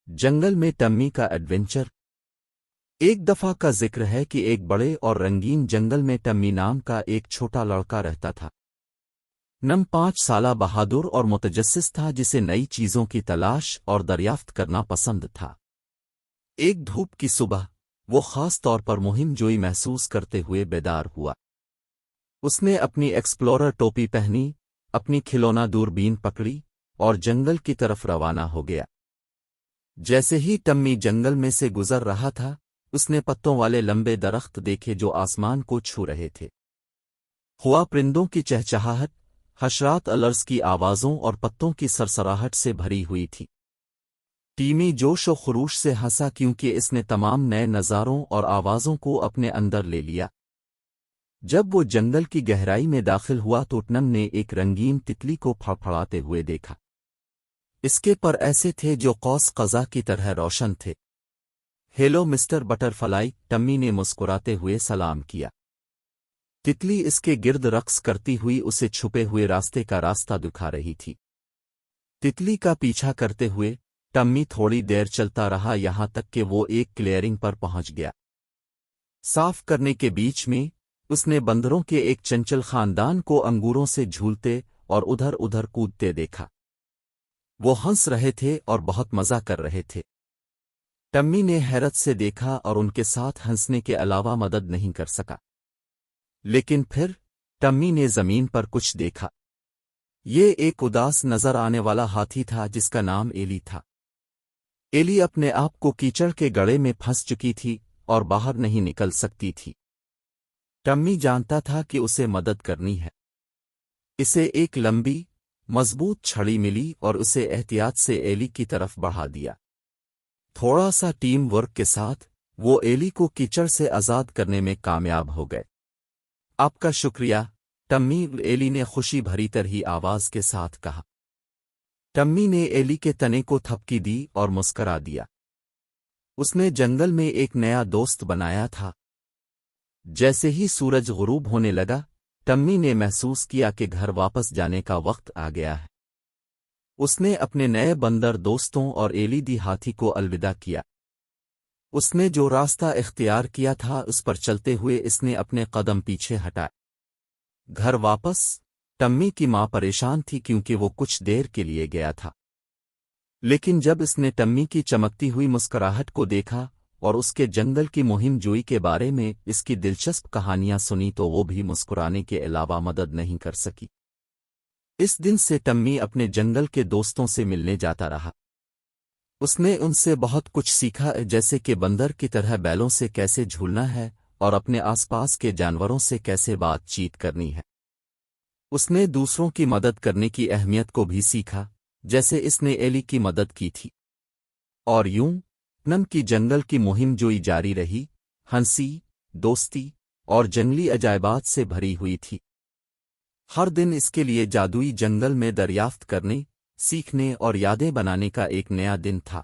جنگل میں ٹمی کا ایڈونچر۔ ایک دفعہ کا ذکر ہے کہ ایک بڑے اور رنگین جنگل میں ٹمی نام کا ایک چھوٹا لڑکا رہتا تھا۔ 5 سالہ بہادر اور متجسس تھا جسے نئی چیزوں کی تلاش اور دریافت کرنا پسند تھا۔ ایک دھوپ کی صبح وہ خاص طور پر مہم جوئی محسوس کرتے ہوئے بیدار ہوا۔ اس نے اپنی ایکسپلورر ٹوپی پہنی، اپنی کھلونا دوربین پکڑی اور جنگل کی طرف روانہ ہو گیا۔ جیسے ہی ٹمی جنگل میں سے گزر رہا تھا، اس نے پتوں والے لمبے درخت دیکھے جو آسمان کو چھو رہے تھے۔ ہوا پرندوں کی چہچہاہٹ، حشرات الرز کی آوازوں اور پتوں کی سرسراہٹ سے بھری ہوئی تھی۔ ٹیمی جوش و خروش سے ہنسا کیونکہ اس نے تمام نئے نظاروں اور آوازوں کو اپنے اندر لے لیا۔ جب وہ جنگل کی گہرائی میں داخل ہوا تو ٹم نے ایک رنگین تتلی کو پھڑپھڑاتے ہوئے دیکھا۔ اس کے پر ایسے تھے جو قوس قزح کی طرح روشن تھے۔ Hello mister butterfly, Timmy نے مسکراتے ہوئے سلام کیا۔ تتلی اس کے گرد رقص کرتی ہوئی اسے چھپے ہوئے راستے کا راستہ دکھا رہی تھی۔ تتلی کا پیچھا کرتے ہوئے ٹمی تھوڑی دیر چلتا رہا یہاں تک کہ وہ ایک کلیئرنگ پر پہنچ گیا۔ صاف کرنے کے بیچ میں اس نے بندروں کے ایک چنچل خاندان کو انگوروں سے جھولتے اور ادھر ادھر کودتے دیکھا۔ وہ ہنس رہے تھے اور بہت مزہ کر رہے تھے۔ ٹمی نے حیرت سے دیکھا اور ان کے ساتھ ہنسنے کے علاوہ مدد نہیں کر سکا۔ لیکن پھر ٹمی نے زمین پر کچھ دیکھا۔ یہ ایک اداس نظر آنے والا ہاتھی تھا جس کا نام ایلی تھا۔ ایلی اپنے آپ کو کیچڑ کے گڑھے میں پھنس چکی تھی اور باہر نہیں نکل سکتی تھی۔ ٹمی جانتا تھا کہ اسے مدد کرنی ہے۔ اسے ایک لمبی، مضبوط چھڑی ملی اور اسے احتیاط سے ایلی کی طرف بڑھا دیا۔ تھوڑا سا ٹیم ورک کے ساتھ وہ ایلی کو کیچڑ سے آزاد کرنے میں کامیاب ہو گئے۔ آپ کا شکریہ، ٹمی، ایلی نے خوشی بھری طرح آواز کے ساتھ کہا۔ ٹمی نے ایلی کے تنے کو تھپکی دی اور مسکرا دیا۔ اس نے جنگل میں ایک نیا دوست بنایا تھا۔ جیسے ہی سورج غروب ہونے لگا، ٹمی نے محسوس کیا کہ گھر واپس جانے کا وقت آ گیا ہے۔ اس نے اپنے نئے بندر دوستوں اور ایلی دی ہاتھی کو الوداع کیا۔ اس نے جو راستہ اختیار کیا تھا اس پر چلتے ہوئے اس نے اپنے قدم پیچھے ہٹائے۔ گھر واپس ٹمی کی ماں پریشان تھی کیونکہ وہ کچھ دیر کے لیے گیا تھا۔ لیکن جب اس نے ٹمی کی چمکتی ہوئی مسکراہٹ کو دیکھا اور اس کے جنگل کی مہم جوئی کے بارے میں اس کی دلچسپ کہانیاں سنی تو وہ بھی مسکرانے کے علاوہ مدد نہیں کر سکی۔ اس دن سے ٹمی اپنے جنگل کے دوستوں سے ملنے جاتا رہا۔ اس نے ان سے بہت کچھ سیکھا، جیسے کہ بندر کی طرح بیلوں سے کیسے جھولنا ہے اور اپنے آس پاس کے جانوروں سے کیسے بات چیت کرنی ہے۔ اس نے دوسروں کی مدد کرنے کی اہمیت کو بھی سیکھا، جیسے اس نے ایلی کی مدد کی تھی۔ اور یوں ٹم کی جنگل کی مہم جوئی جاری رہی، ہنسی، دوستی اور جنگلی عجائبات سے بھری ہوئی تھی۔ ہر دن اس کے لیے جادوئی جنگل میں دریافت کرنے، سیکھنے اور یادیں بنانے کا ایک نیا دن تھا۔